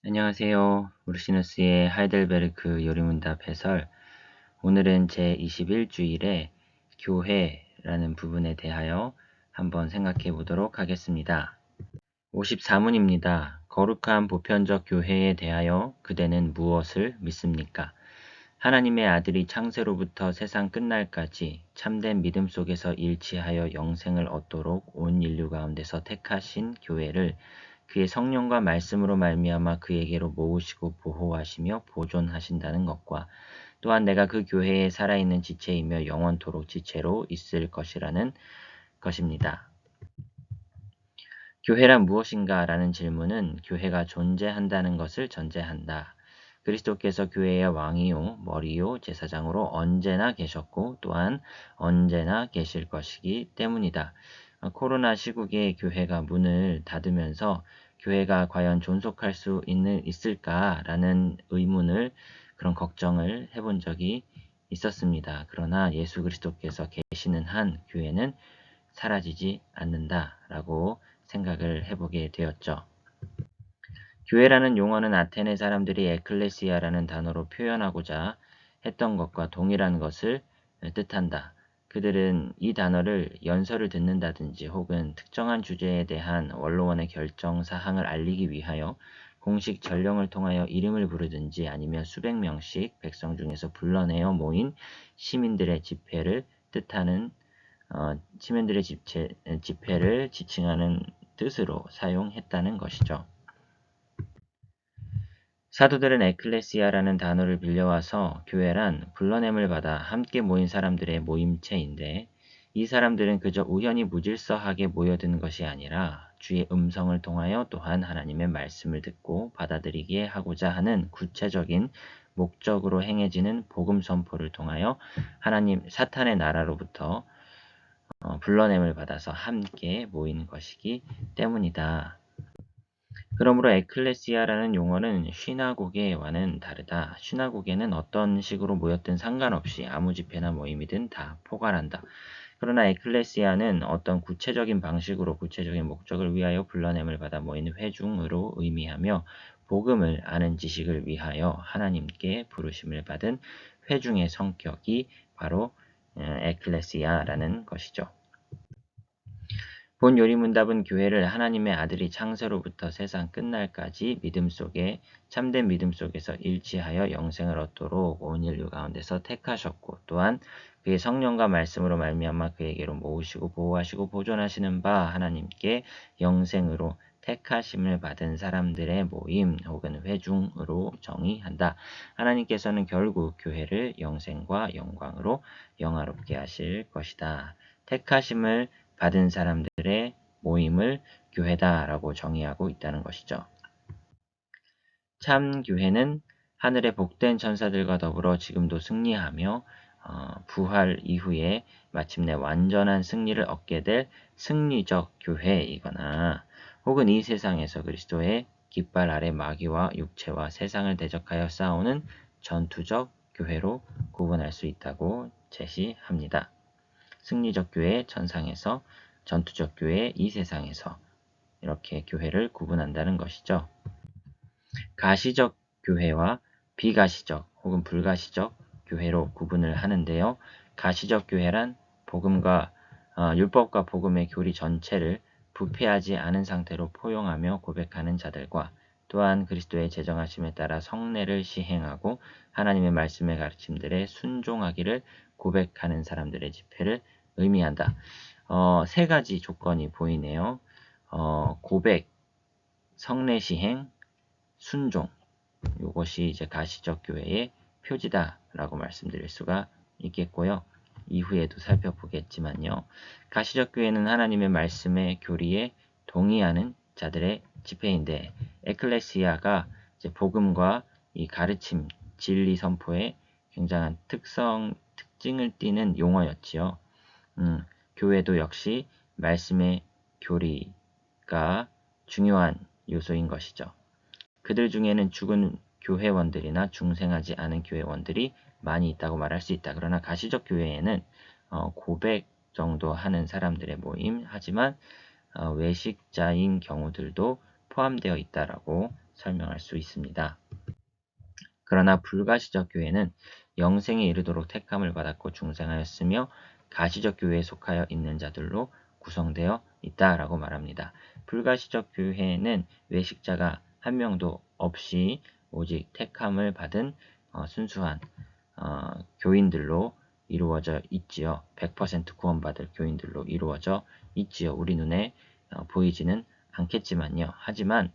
안녕하세요. 우르시누스의 하이델베르크 요리문답 해설. 오늘은 제21주일에 교회라는 부분에 대하여 한번 생각해 보도록 하겠습니다. 54문입니다. 거룩한 보편적 교회에 대하여 그대는 무엇을 믿습니까? 하나님의 아들이 창세로부터 세상 끝날까지 참된 믿음 속에서 일치하여 영생을 얻도록 온 인류 가운데서 택하신 교회를 그의 성령과 말씀으로 말미암아 그에게로 모으시고 보호하시며 보존하신다는 것과 또한 내가 그 교회에 살아있는 지체이며 영원토록 지체로 있을 것이라는 것입니다. 교회란 무엇인가? 라는 질문은 교회가 존재한다는 것을 전제한다. 그리스도께서 교회의 왕이요 머리요 제사장으로 언제나 계셨고 또한 언제나 계실 것이기 때문이다. 코로나 시국에 교회가 문을 닫으면서 교회가 과연 존속할 수 있을까라는 의문을 그런 걱정을 해본 적이 있었습니다. 그러나 예수 그리스도께서 계시는 한 교회는 사라지지 않는다라고 생각을 해보게 되었죠. 교회라는 용어는 아테네 사람들이 에클레시아라는 단어로 표현하고자 했던 것과 동일한 것을 뜻한다. 그들은 이 단어를 연설을 듣는다든지 혹은 특정한 주제에 대한 원로원의 결정 사항을 알리기 위하여 공식 전령을 통하여 이름을 부르든지 아니면 수백 명씩 백성 중에서 불러내어 모인 시민들의 집회를 뜻하는 시민들의 집회를 지칭하는 뜻으로 사용했다는 것이죠. 사도들은 에클레시아라는 단어를 빌려와서 교회란 불러냄을 받아 함께 모인 사람들의 모임체인데 이 사람들은 그저 우연히 무질서하게 모여든 것이 아니라 주의 음성을 통하여 또한 하나님의 말씀을 듣고 받아들이게 하고자 하는 구체적인 목적으로 행해지는 복음 선포를 통하여 하나님 사탄의 나라로부터 불러냄을 받아서 함께 모인 것이기 때문이다. 그러므로 에클레시아라는 용어는 쉬나고게와는 다르다. 쉬나고게는 어떤 식으로 모였든 상관없이 아무 집회나 모임이든 다 포괄한다. 그러나 에클레시아는 어떤 구체적인 방식으로 구체적인 목적을 위하여 불러냄을 받아 모인 회중으로 의미하며 복음을 아는 지식을 위하여 하나님께 부르심을 받은 회중의 성격이 바로 에클레시아라는 것이죠. 본 요리문답은 교회를 하나님의 아들이 창세로부터 세상 끝날까지 참된 믿음 속에서 일치하여 영생을 얻도록 온 인류 가운데서 택하셨고 또한 그의 성령과 말씀으로 말미암아 그에게로 모으시고 보호하시고 보존하시는 바 하나님께 영생으로 택하심을 받은 사람들의 모임 혹은 회중으로 정의한다. 하나님께서는 결국 교회를 영생과 영광으로 영화롭게 하실 것이다. 택하심을 받은 사람들의 모임을 교회다라고 정의하고 있다는 것이죠. 참 교회는 하늘의 복된 천사들과 더불어 지금도 승리하며 부활 이후에 마침내 완전한 승리를 얻게 될 승리적 교회이거나 혹은 이 세상에서 그리스도의 깃발 아래 마귀와 육체와 세상을 대적하여 싸우는 전투적 교회로 구분할 수 있다고 제시합니다. 승리적 교회 천상에서 전투적 교회 이 세상에서 이렇게 교회를 구분한다는 것이죠. 가시적 교회와 비가시적 혹은 불가시적 교회로 구분을 하는데요. 가시적 교회란 복음과 율법과 복음의 교리 전체를 부패하지 않은 상태로 포용하며 고백하는 자들과 또한 그리스도의 제정하심에 따라 성례를 시행하고 하나님의 말씀의 가르침들에 순종하기를 고백하는 사람들의 집회를 의미한다. 세 가지 조건이 보이네요. 고백, 성례 시행, 순종. 이것이 이제 가시적 교회의 표지다라고 말씀드릴 수가 있겠고요. 이후에도 살펴보겠지만요. 가시적 교회는 하나님의 말씀의 교리에 동의하는 자들의 집회인데 에클레시아가 이제 복음과 이 가르침, 진리 선포에 굉장한 특징을 띠는 용어였지요. 교회도 역시 말씀의 교리가 중요한 요소인 것이죠. 그들 중에는 죽은 교회원들이나 중생하지 않은 교회원들이 많이 있다고 말할 수 있다. 그러나 가시적 교회에는 고백 정도 하는 사람들의 모임, 하지만 외식자인 경우들도 포함되어 있다라고 설명할 수 있습니다. 그러나 불가시적 교회는 영생에 이르도록 택함을 받았고 중생하였으며 가시적 교회에 속하여 있는 자들로 구성되어 있다라고 말합니다. 불가시적 교회는 외식자가 한 명도 없이 오직 택함을 받은 순수한 교인들로 이루어져 있지요. 100% 구원받을 교인들로 이루어져 있지요. 우리 눈에 보이지는 않겠지만요. 하지만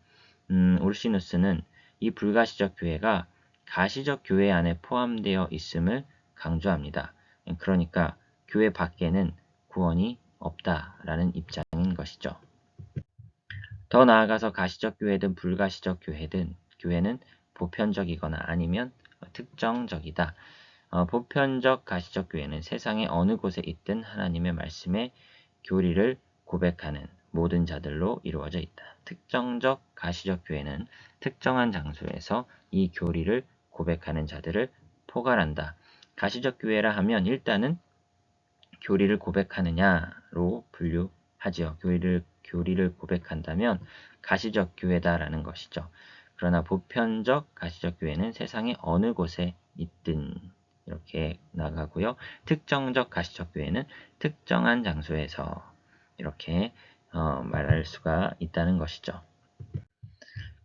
울시누스는 이 불가시적 교회가 가시적 교회 안에 포함되어 있음을 강조합니다. 그러니까 교회 밖에는 구원이 없다라는 입장인 것이죠. 더 나아가서 가시적 교회든 불가시적 교회는 보편적이거나 아니면 특정적이다. 보편적 가시적 교회는 세상의 어느 곳에 있든 하나님의 말씀의 교리를 고백하는 모든 자들로 이루어져 있다. 특정적 가시적 교회는 특정한 장소에서 이 교리를 고백하는 자들을 포괄한다. 가시적 교회라 하면 일단은 교리를 고백하느냐로 분류하지요. 교리를 고백한다면 가시적 교회다라는 것이죠. 그러나 보편적 가시적 교회는 세상의 어느 곳에 있든 이렇게 나가고요. 특정적 가시적 교회는 특정한 장소에서 이렇게 말할 수가 있다는 것이죠.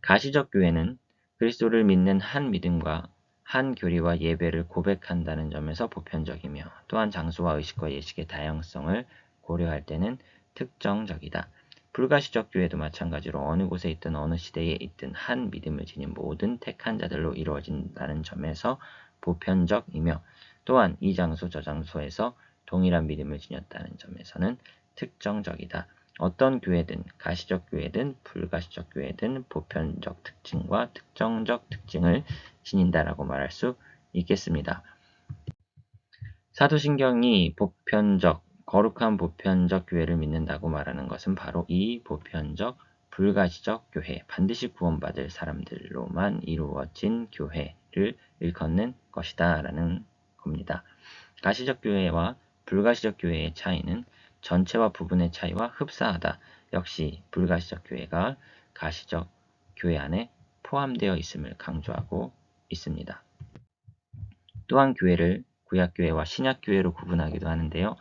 가시적 교회는 그리스도를 믿는 한 믿음과 한 교리와 예배를 고백한다는 점에서 보편적이며 또한 장소와 의식과 예식의 다양성을 고려할 때는 특정적이다. 불가시적 교회도 마찬가지로 어느 곳에 있든 어느 시대에 있든 한 믿음을 지닌 모든 택한 자들로 이루어진다는 점에서 보편적이며 또한 이 장소 저 장소에서 동일한 믿음을 지녔다는 점에서는 특정적이다. 어떤 교회든 가시적 교회든 불가시적 교회든 보편적 특징과 특정적 특징을 지닌다라고 말할 수 있겠습니다. 사도신경이 거룩한 보편적 교회를 믿는다고 말하는 것은 바로 이 보편적 불가시적 교회, 반드시 구원받을 사람들로만 이루어진 교회를 일컫는 것이다 라는 겁니다. 가시적 교회와 불가시적 교회의 차이는 전체와 부분의 차이와 흡사하다. 역시 불가시적 교회가 가시적 교회 안에 포함되어 있음을 강조하고 있습니다. 또한 교회를 구약교회와 신약교회로 구분하기도 하는데요.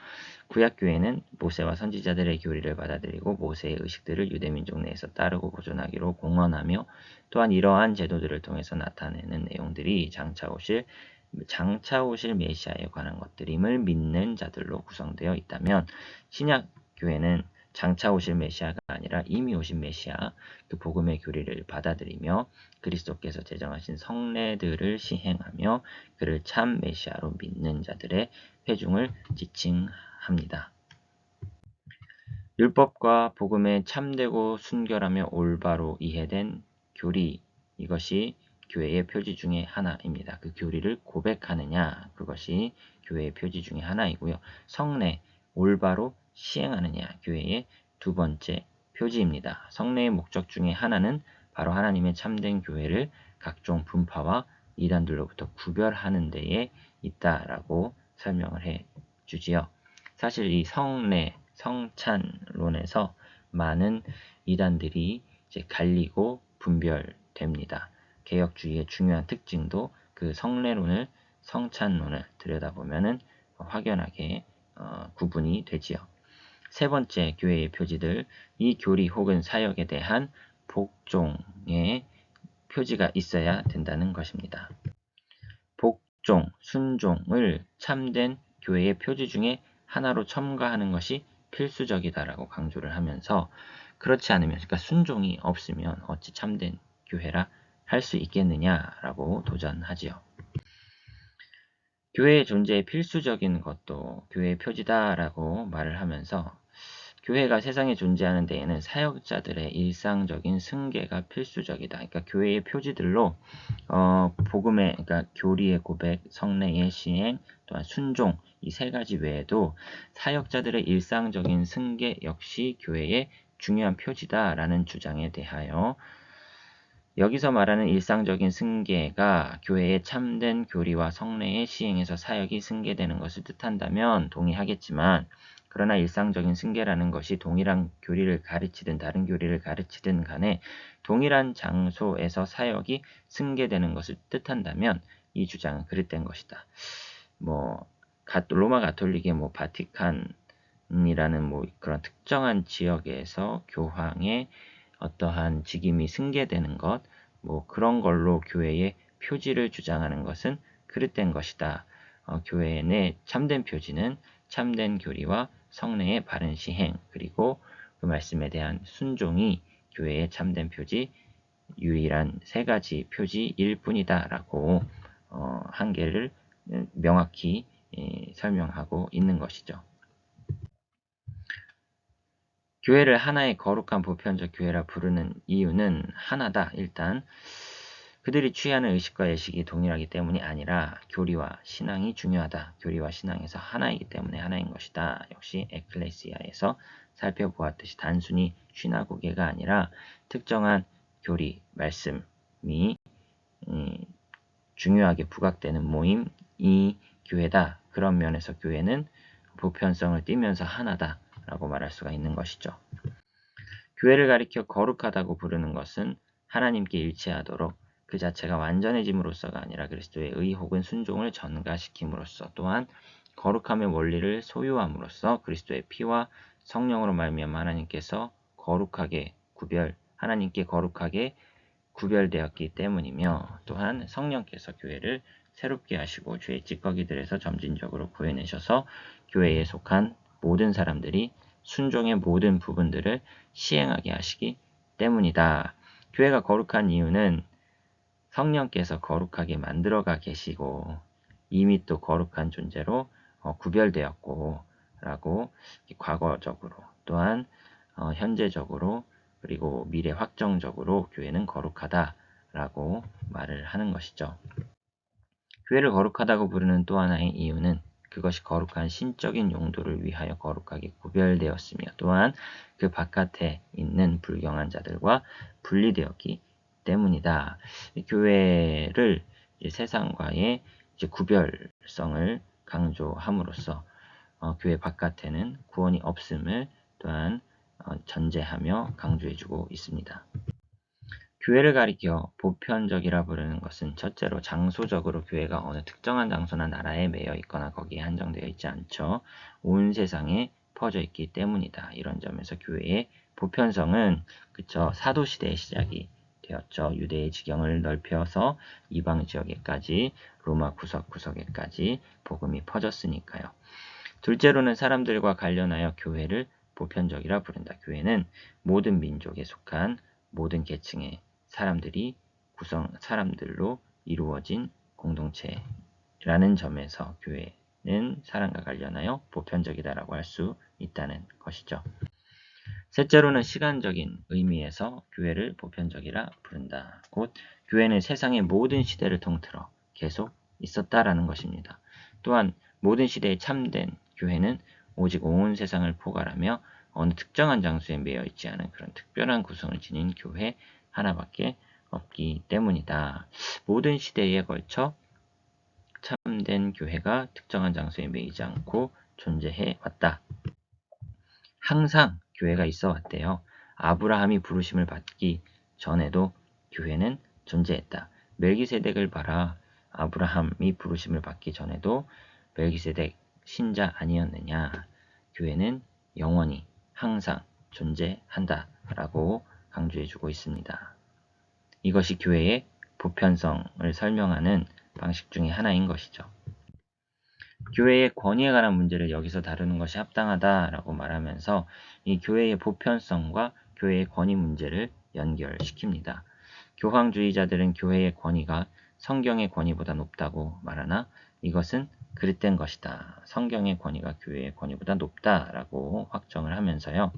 구약교회는 모세와 선지자들의 교리를 받아들이고 모세의 의식들을 유대민족 내에서 따르고 보존하기로 공언하며 또한 이러한 제도들을 통해서 나타내는 내용들이 장차 오실 메시아에 관한 것들임을 믿는 자들로 구성되어 있다면 신약교회는 장차 오실 메시아가 아니라 이미 오신 메시아, 그 복음의 교리를 받아들이며 그리스도께서 제정하신 성례들을 시행하며 그를 참 메시아로 믿는 자들의 회중을 지칭합니다. 율법과 복음에 참되고 순결하며 올바로 이해된 교리, 이것이 교회의 표지 중에 하나입니다. 그 교리를 고백하느냐, 그것이 교회의 표지 중에 하나이고요. 성례, 올바로 시행하느냐, 교회의 두 번째 표지입니다. 성례의 목적 중에 하나는 바로 하나님의 참된 교회를 각종 분파와 이단들로부터 구별하는 데에 있다라고 설명을 해 주지요. 사실 이 성찬론에서 많은 이단들이 이제 갈리고 분별됩니다. 개혁주의의 중요한 특징도 그 성찬론을 들여다보면은 확연하게 구분이 되지요. 세 번째 교회의 표지들, 이 교리 혹은 사역에 대한 복종의 표지가 있어야 된다는 것입니다. 복종, 순종을 참된 교회의 표지 중에 하나로 첨가하는 것이 필수적이다라고 강조를 하면서 그렇지 않으면, 그러니까 순종이 없으면 어찌 참된 교회라 할 수 있겠느냐라고 도전하지요. 교회의 존재에 필수적인 것도 교회의 표지다라고 말을 하면서 교회가 세상에 존재하는 데에는 사역자들의 일상적인 승계가 필수적이다. 그러니까 교회의 표지들로 그러니까 교리의 고백, 성례의 시행, 또한 순종 이 세 가지 외에도 사역자들의 일상적인 승계 역시 교회의 중요한 표지다라는 주장에 대하여 여기서 말하는 일상적인 승계가 교회의 참된 교리와 성례의 시행에서 사역이 승계되는 것을 뜻한다면 동의하겠지만 그러나 일상적인 승계라는 것이 동일한 교리를 가르치든 다른 교리를 가르치든 간에 동일한 장소에서 사역이 승계되는 것을 뜻한다면 이 주장은 그릇된 것이다. 로마 가톨릭의 바티칸이라는 그런 특정한 지역에서 교황의 어떠한 직임이 승계되는 것, 그런 걸로 교회의 표지를 주장하는 것은 그릇된 것이다. 교회 내 참된 표지는 참된 교리와 성례의 바른 시행, 그리고 그 말씀에 대한 순종이 교회의 참된 표지, 유일한 세 가지 표지일 뿐이다 라고 한계를 명확히 설명하고 있는 것이죠. 교회를 하나의 거룩한 보편적 교회라 부르는 이유는 하나다. 일단 그들이 취하는 의식과 예식이 동일하기 때문이 아니라 교리와 신앙이 중요하다. 교리와 신앙에서 하나이기 때문에 하나인 것이다. 역시 에클레시아에서 살펴보았듯이 단순히 쉬나고개가 아니라 특정한 교리, 말씀이 중요하게 부각되는 모임이 교회다. 그런 면에서 교회는 보편성을 띠면서 하나다 라고 말할 수가 있는 것이죠. 교회를 가리켜 거룩하다고 부르는 것은 하나님께 일치하도록 그 자체가 완전해짐으로써가 아니라 그리스도의 의 혹은 순종을 전가시킴으로써, 또한 거룩함의 원리를 소유함으로써 그리스도의 피와 성령으로 말미암아 하나님께 거룩하게 구별되었기 때문이며, 또한 성령께서 교회를 새롭게 하시고 죄의 찌꺼기들에서 점진적으로 구해내셔서 교회에 속한 모든 사람들이 순종의 모든 부분들을 시행하게 하시기 때문이다. 교회가 거룩한 이유는 성령께서 거룩하게 만들어가 계시고 이미 또 거룩한 존재로 구별되었고 라고 과거적으로, 또한 현재적으로, 그리고 미래 확정적으로 교회는 거룩하다라고 말을 하는 것이죠. 교회를 거룩하다고 부르는 또 하나의 이유는 그것이 거룩한 신적인 용도를 위하여 거룩하게 구별되었으며, 또한 그 바깥에 있는 불경한 자들과 분리되었기 때문이다. 교회를 세상과의 구별성을 강조함으로써 교회 바깥에는 구원이 없음을 또한 전제하며 강조해주고 있습니다. 교회를 가리켜 보편적이라 부르는 것은 첫째로 장소적으로 교회가 어느 특정한 장소나 나라에 매여 있거나 거기에 한정되어 있지 않죠. 온 세상에 퍼져 있기 때문이다. 이런 점에서 교회의 보편성은 사도시대의 시작이 되었죠. 유대의 지경을 넓혀서 이방 지역에까지, 로마 구석구석에까지 복음이 퍼졌으니까요. 둘째로는 사람들과 관련하여 교회를 보편적이라 부른다. 교회는 모든 민족에 속한 모든 계층의 사람들로 이루어진 공동체라는 점에서 교회는 사람과 관련하여 보편적이다라고 할 수 있다는 것이죠. 셋째로는 시간적인 의미에서 교회를 보편적이라 부른다. 곧 교회는 세상의 모든 시대를 통틀어 계속 있었다라는 것입니다. 또한 모든 시대에 참된 교회는 오직 온 세상을 포괄하며 어느 특정한 장소에 매여 있지 않은 그런 특별한 구성을 지닌 교회 하나밖에 없기 때문이다. 모든 시대에 걸쳐 참된 교회가 특정한 장소에 매이지 않고 존재해 왔다. 항상 교회가 있어 왔대요. 아브라함이 부르심을 받기 전에도 교회는 존재했다. 멜기세덱을 봐라. 아브라함이 부르심을 받기 전에도 멜기세덱 신자 아니었느냐. 교회는 영원히 항상 존재한다 라고 강조해주고 있습니다. 이것이 교회의 보편성을 설명하는 방식 중에 하나인 것이죠. 교회의 권위에 관한 문제를 여기서 다루는 것이 합당하다라고 말하면서 이 교회의 보편성과 교회의 권위 문제를 연결시킵니다. 교황주의자들은 교회의 권위가 성경의 권위보다 높다고 말하나 이것은 그릇된 것이다. 성경의 권위가 교회의 권위보다 높다라고 확정을 하면서요.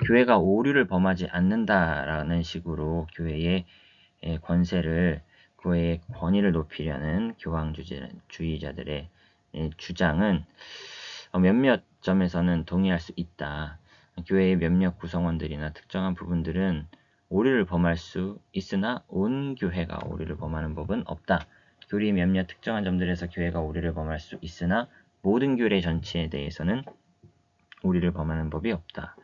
교회가 오류를 범하지 않는다라는 식으로 교회의 권세를, 교회의 권위를 높이려는 교황주의자들의 주장은 몇몇 점에서는 동의할 수 있다. 교회의 몇몇 구성원들이나 특정한 부분들은 오류를 범할 수 있으나 온 교회가 오류를 범하는 법은 없다. 교리의 몇몇 특정한 점들에서 교회가 오류를 범할 수 있으나 모든 교회 전체에 대해서는 우리를 범하는 법이 없다.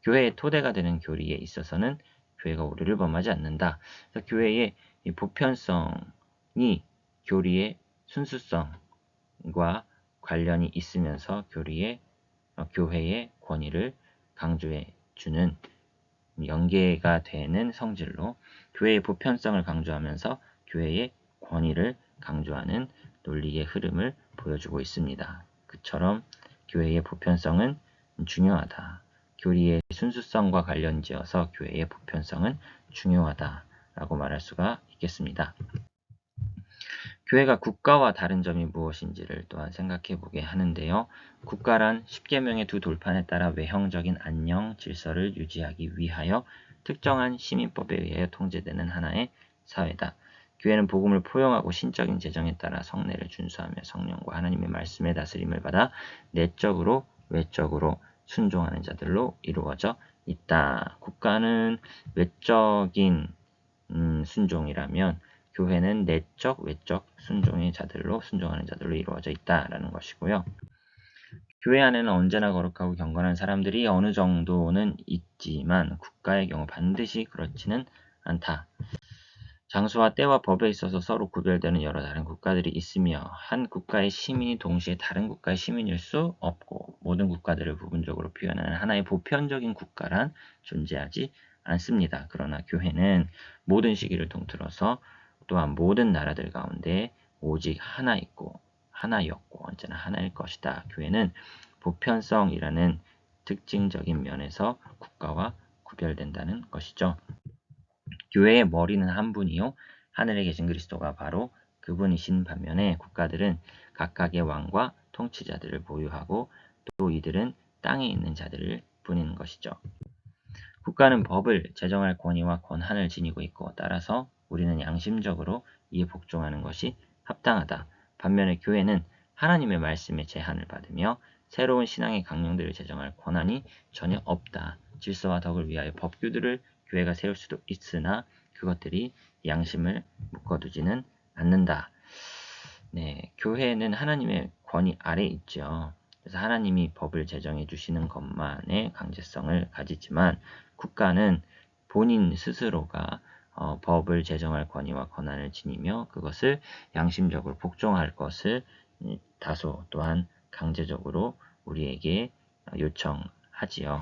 교회의 토대가 되는 교리에 있어서는 교회가 우리를 범하지 않는다. 그래서 교회의 이 보편성이 교리의 순수성과 관련이 있으면서 교회의 권위를 강조해 주는 연계가 되는 성질로 교회의 보편성을 강조하면서 교회의 권위를 강조하는 논리의 흐름을 보여주고 있습니다. 그처럼 교회의 보편성은 중요하다. 교리의 순수성과 관련지어서 교회의 보편성은 중요하다라고 말할 수가 있겠습니다. 교회가 국가와 다른 점이 무엇인지를 또한 생각해 보게 하는데요. 국가란 십계명의 두 돌판에 따라 외형적인 안녕, 질서를 유지하기 위하여 특정한 시민법에 의하여 통제되는 하나의 사회다. 교회는 복음을 포용하고 신적인 재정에 따라 성례를 준수하며 성령과 하나님의 말씀의 다스림을 받아 내적으로 외적으로 순종하는 자들로 이루어져 있다. 국가는 외적인 순종이라면 교회는 내적, 외적 순종하는 자들로 이루어져 있다라는 것이고요. 교회 안에는 언제나 거룩하고 경건한 사람들이 어느 정도는 있지만 국가의 경우 반드시 그렇지는 않다. 장소와 때와 법에 있어서 서로 구별되는 여러 다른 국가들이 있으며 한 국가의 시민이 동시에 다른 국가의 시민일 수 없고 모든 국가들을 부분적으로 표현하는 하나의 보편적인 국가란 존재하지 않습니다. 그러나 교회는 모든 시기를 통틀어서 또한 모든 나라들 가운데 오직 하나였고 언제나 하나일 것이다. 교회는 보편성이라는 특징적인 면에서 국가와 구별된다는 것이죠. 교회의 머리는 한 분이요 하늘에 계신 그리스도가 바로 그분이신 반면에 국가들은 각각의 왕과 통치자들을 보유하고 또 이들은 땅에 있는 자들일 뿐인 것이죠. 국가는 법을 제정할 권위와 권한을 지니고 있고 따라서 우리는 양심적으로 이에 복종하는 것이 합당하다. 반면에 교회는 하나님의 말씀의 제한을 받으며 새로운 신앙의 강령들을 제정할 권한이 전혀 없다. 질서와 덕을 위하여 법규들을 교회가 세울 수도 있으나 그것들이 양심을 묶어두지는 않는다. 네, 교회는 하나님의 권위 아래 있죠. 그래서 하나님이 법을 제정해 주시는 것만의 강제성을 가지지만 국가는 본인 스스로가 법을 제정할 권위와 권한을 지니며 그것을 양심적으로 복종할 것을 다소 또한 강제적으로 우리에게 요청하지요.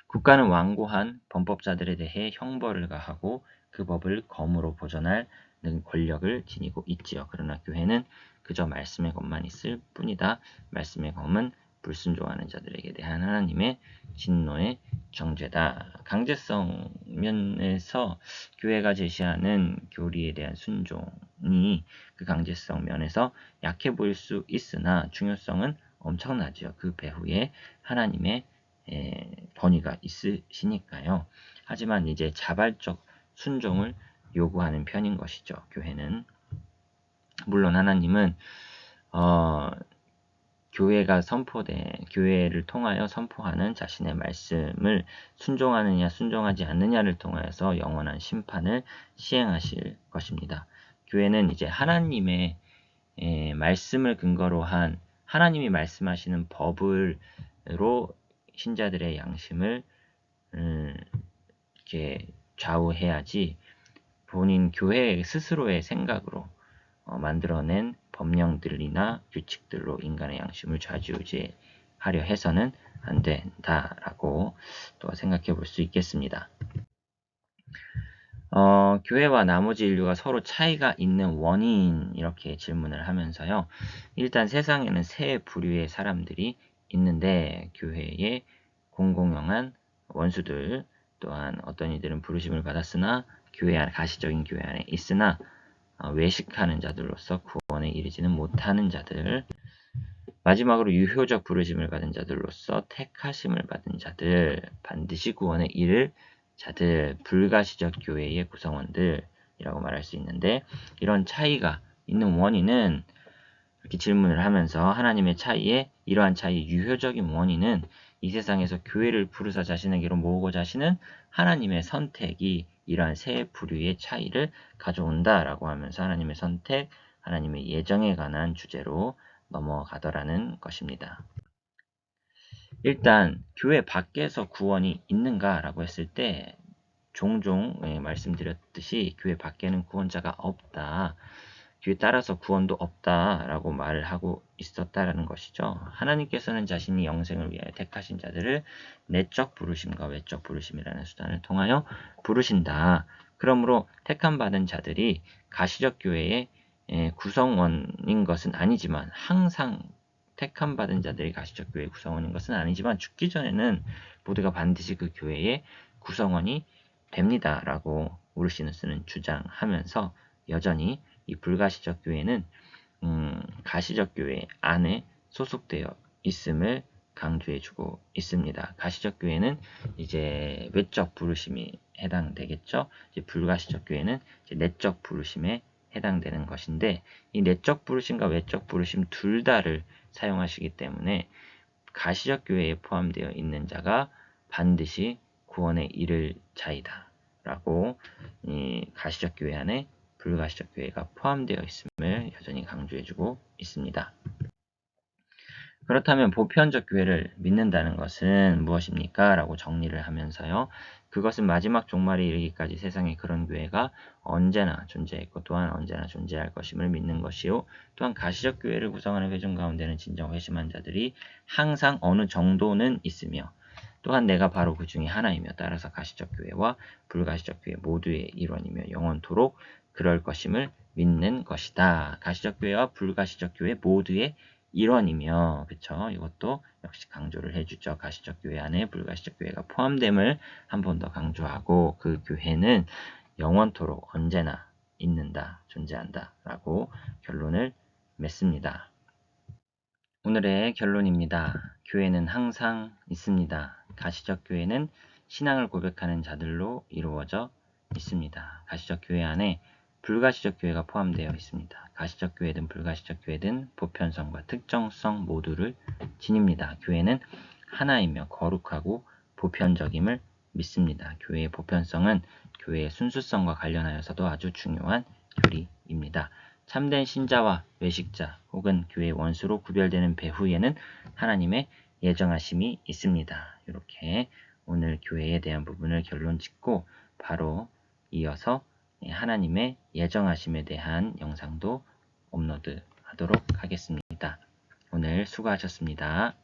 국가는 완고한 범법자들에 대해 형벌을 가하고 그 법을 검으로 보존할 권력을 지니고 있지요. 그러나 교회는 그저 말씀의 검만 있을 뿐이다. 말씀의 검은 불순종하는 자들에게 대한 하나님의 진노의 정죄다. 강제성 면에서 교회가 제시하는 교리에 대한 순종이 그 강제성 면에서 약해 보일 수 있으나 중요성은 엄청나죠. 그 배후에 하나님의 권위가 있으시니까요. 하지만 이제 자발적 순종을 요구하는 편인 것이죠. 교회는 물론 하나님은 교회를 통하여 선포하는 자신의 말씀을 순종하느냐 순종하지 않느냐를 통하여서 영원한 심판을 시행하실 것입니다. 교회는 이제 하나님의 말씀을 근거로 한 하나님이 말씀하시는 법으로 신자들의 양심을 이렇게 좌우해야지 본인 교회 스스로의 생각으로 만들어낸 법령들이나 규칙들로 인간의 양심을 좌지우지하려 해서는 안 된다라고 또 생각해 볼 수 있겠습니다. 교회와 나머지 인류가 서로 차이가 있는 원인 이렇게 질문을 하면서요. 일단 세상에는 세 부류의 사람들이 있는데 교회의 공공연한 원수들 또한 어떤 이들은 부르심을 받았으나 가시적인 교회 안에 있으나 외식하는 자들로서 구원에 이르지는 못하는 자들 마지막으로 유효적 부르심을 받은 자들로서 택하심을 받은 자들 반드시 구원에 이를 자들 불가시적 교회의 구성원들이라고 말할 수 있는데 이런 차이가 있는 원인은 이렇게 질문을 하면서 하나님의 이러한 차이의 유효적인 원인은 이 세상에서 교회를 부르사 자신에게로 모으고자 하시는 하나님의 선택이 이러한 세 부류의 차이를 가져온다라고 하면서 하나님의 선택, 하나님의 예정에 관한 주제로 넘어가더라는 것입니다. 일단 교회 밖에서 구원이 있는가라고 했을 때 종종 말씀드렸듯이 교회 밖에는 구원자가 없다. 뒤에 따라서 구원도 없다라고 말을 하고 있었다라는 것이죠. 하나님께서는 자신이 영생을 위하여 택하신 자들을 내적 부르심과 외적 부르심이라는 수단을 통하여 부르신다. 그러므로 택함 받은 자들이 가시적 교회의 구성원인 것은 아니지만 항상 택함 받은 자들이 가시적 교회의 구성원인 것은 아니지만 죽기 전에는 모두가 반드시 그 교회의 구성원이 됩니다라고 우르시누스는 주장하면서 여전히 이 불가시적 교회는 가시적 교회 안에 소속되어 있음을 강조해주고 있습니다. 가시적 교회는 이제 외적 부르심이 해당되겠죠. 이제 불가시적 교회는 이제 내적 부르심에 해당되는 것인데 이 내적 부르심과 외적 부르심 둘 다를 사용하시기 때문에 가시적 교회에 포함되어 있는 자가 반드시 구원에 이를 자이다 라고 이 가시적 교회 안에 불가시적 교회가 포함되어 있음을 여전히 강조해주고 있습니다. 그렇다면 보편적 교회를 믿는다는 것은 무엇입니까? 라고 정리를 하면서요. 그것은 마지막 종말에 이르기까지 세상에 그런 교회가 언제나 존재했고 또한 언제나 존재할 것임을 믿는 것이요. 또한 가시적 교회를 구성하는 회중 가운데는 진정 회심한 자들이 항상 어느 정도는 있으며 또한 내가 바로 그 중에 하나이며 따라서 가시적 교회와 불가시적 교회 모두의 일원이며 영원토록 그럴 것임을 믿는 것이다. 가시적 교회와 불가시적 교회 모두의 일원이며 그쵸? 이것도 역시 강조를 해주죠. 가시적 교회 안에 불가시적 교회가 포함됨을 한 번 더 강조하고 그 교회는 영원토록 언제나 있는다, 존재한다 라고 결론을 맺습니다. 오늘의 결론입니다. 교회는 항상 있습니다. 가시적 교회는 신앙을 고백하는 자들로 이루어져 있습니다. 가시적 교회 안에 불가시적 교회가 포함되어 있습니다. 가시적 교회든 불가시적 교회든 보편성과 특정성 모두를 지닙니다. 교회는 하나이며 거룩하고 보편적임을 믿습니다. 교회의 보편성은 교회의 순수성과 관련하여서도 아주 중요한 교리입니다. 참된 신자와 외식자 혹은 교회의 원수로 구별되는 배후에는 하나님의 예정하심이 있습니다. 이렇게 오늘 교회에 대한 부분을 결론 짓고 바로 이어서 하나님의 예정하심에 대한 영상도 업로드 하도록 하겠습니다. 오늘 수고하셨습니다.